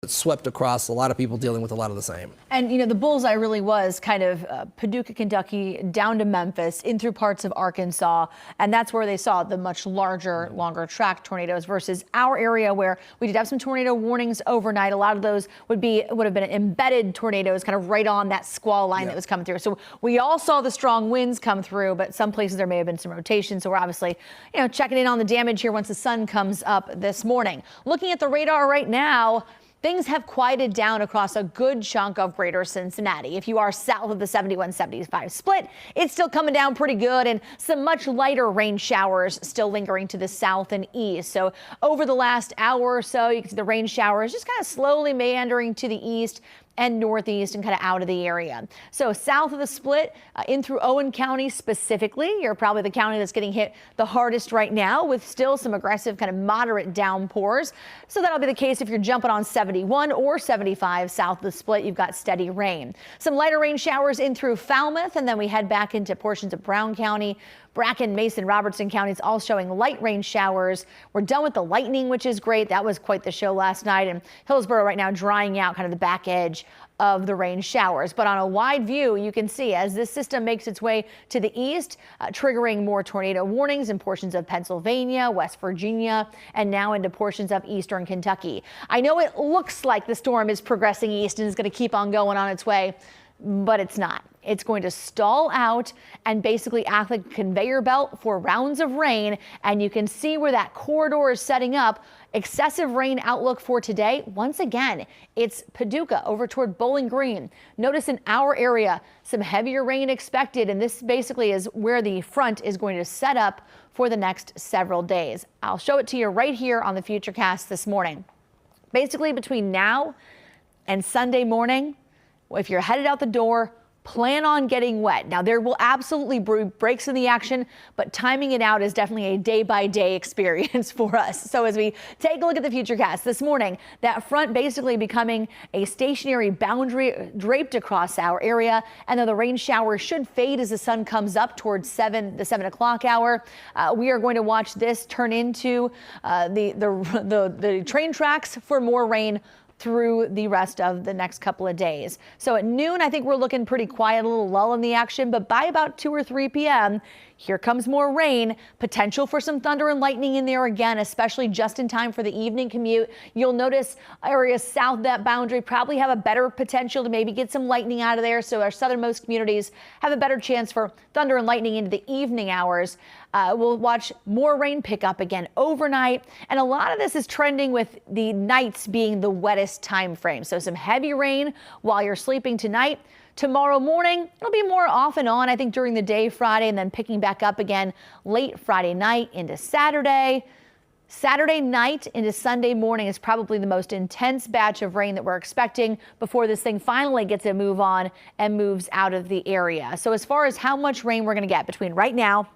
It swept across a lot of people dealing with a lot of the same. And, you know, the bullseye really was kind of Paducah, Kentucky, down to Memphis, in through parts of Arkansas. And that's where they saw the much larger, longer track tornadoes versus our area where we did have some tornado warnings overnight. A lot of those would have been embedded tornadoes kind of right on that squall line that was coming through. So we all saw the strong winds come through, but some places there may have been some rotation. So we're obviously, you know, checking in on the damage here once the sun comes up this morning. Looking at the radar right now, things have quieted down across a good chunk of greater Cincinnati. If you are south of the 71-75 split, it's still coming down pretty good, and some much lighter rain showers still lingering to the south and east. So over the last hour or so, you can see the rain showers just kind of slowly meandering to the east and northeast and kind of out of the area. So south of the split, in through Owen County specifically, you're probably the county that's getting hit the hardest right now with still some aggressive kind of moderate downpours. So that'll be the case if you're jumping on 71 or 75 south of the split. You've got steady rain. Some lighter rain showers in through Falmouth, and then we head back into portions of Brown County. Bracken, Mason, Robertson counties all showing light rain showers. We're done with the lightning, which is great. That was quite the show last night. And Hillsborough right now drying out kind of the back edge of the rain showers. But on a wide view, you can see as this system makes its way to the east, triggering more tornado warnings in portions of Pennsylvania, West Virginia, and now into portions of eastern Kentucky. I know it looks like the storm is progressing east and is going to keep on going on its way, but it's not. It's going to stall out and basically act like a conveyor belt for rounds of rain. And you can see where that corridor is setting up. Excessive rain outlook for today. Once again, it's Paducah over toward Bowling Green. Notice in our area, some heavier rain expected. And this basically is where the front is going to set up for the next several days. I'll show it to you right here on the Futurecast this morning. Basically between now and Sunday morning, if you're headed out the door, plan on getting wet. Now, there will absolutely be breaks in the action, but timing it out is definitely a day-by-day experience for us. So as we take a look at the Futurecast this morning, that front basically becoming a stationary boundary draped across our area, and then the rain shower should fade as the sun comes up towards the 7 o'clock hour. We are going to watch this turn into the train tracks for more rain through the rest of the next couple of days. So at noon, I think we're looking pretty quiet, a little lull in the action, but by about 2 or 3 p.m., here comes more rain, potential for some thunder and lightning in there again, especially just in time for the evening commute. You'll notice areas south of that boundary probably have a better potential to maybe get some lightning out of there. So our southernmost communities have a better chance for thunder and lightning into the evening hours. We'll watch more rain pick up again overnight. And a lot of this is trending with the nights being the wettest time frame. So some heavy rain while you're sleeping tonight. Tomorrow morning, it'll be more off and on, I think, during the day Friday, and then picking back up again late Friday night into Saturday. Saturday night into Sunday morning is probably the most intense batch of rain that we're expecting before this thing finally gets a move on and moves out of the area. So as far as how much rain we're going to get between right now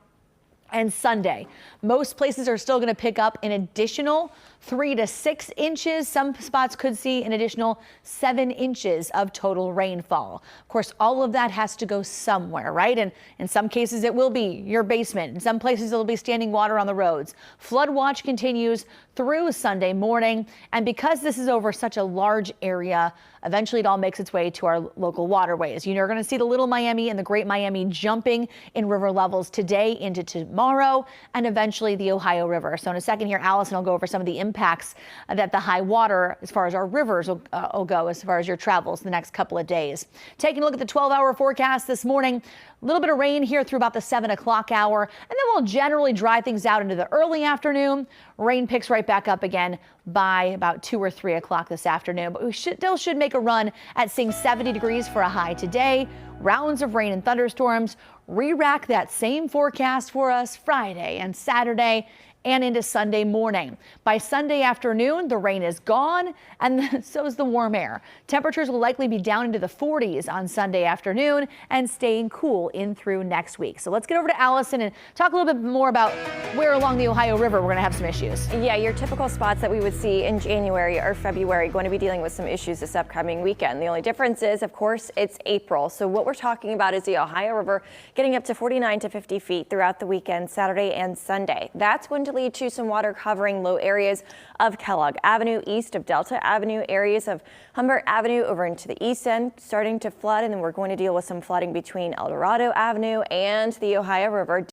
and Sunday, most places are still going to pick up an additional 3 to 6 inches. Some spots could see an additional 7 inches of total rainfall. Of course, all of that has to go somewhere, right? And in some cases, it will be your basement. In some places, it'll be standing water on the roads. Flood watch continues through Sunday morning. And because this is over such a large area, eventually it all makes its way to our local waterways. You're going to see the Little Miami and the Great Miami jumping in river levels today into tomorrow, and eventually the Ohio River. So in a second here, Allison will go over some of the impacts that the high water, as far as our rivers, will go as far as your travels the next couple of days. Taking a look at the 12-hour forecast this morning, a little bit of rain here through about the 7 o'clock hour, and then we'll generally dry things out into the early afternoon. Rain picks right back up again by about 2 or 3 o'clock this afternoon, but we still should make a run at seeing 70 degrees for a high today. Rounds of rain and thunderstorms. Re-rack that same forecast for us Friday and Saturday and into Sunday morning. By Sunday afternoon, the rain is gone, and so is the warm air. Temperatures will likely be down into the 40s on Sunday afternoon and staying cool in through next week. So let's get over to Allison and talk a little bit more about where along the Ohio River we're going to have some issues. Yeah, your typical spots that we would see in January or February going to be dealing with some issues this upcoming weekend. The only difference is, of course, it's April. So what we're talking about is the Ohio River getting up to 49 to 50 feet throughout the weekend, Saturday and Sunday. That's going to lead to some water covering low areas of Kellogg Avenue, east of Delta Avenue, areas of Humbert Avenue over into the east end starting to flood. And then we're going to deal with some flooding between El Dorado Avenue and the Ohio River.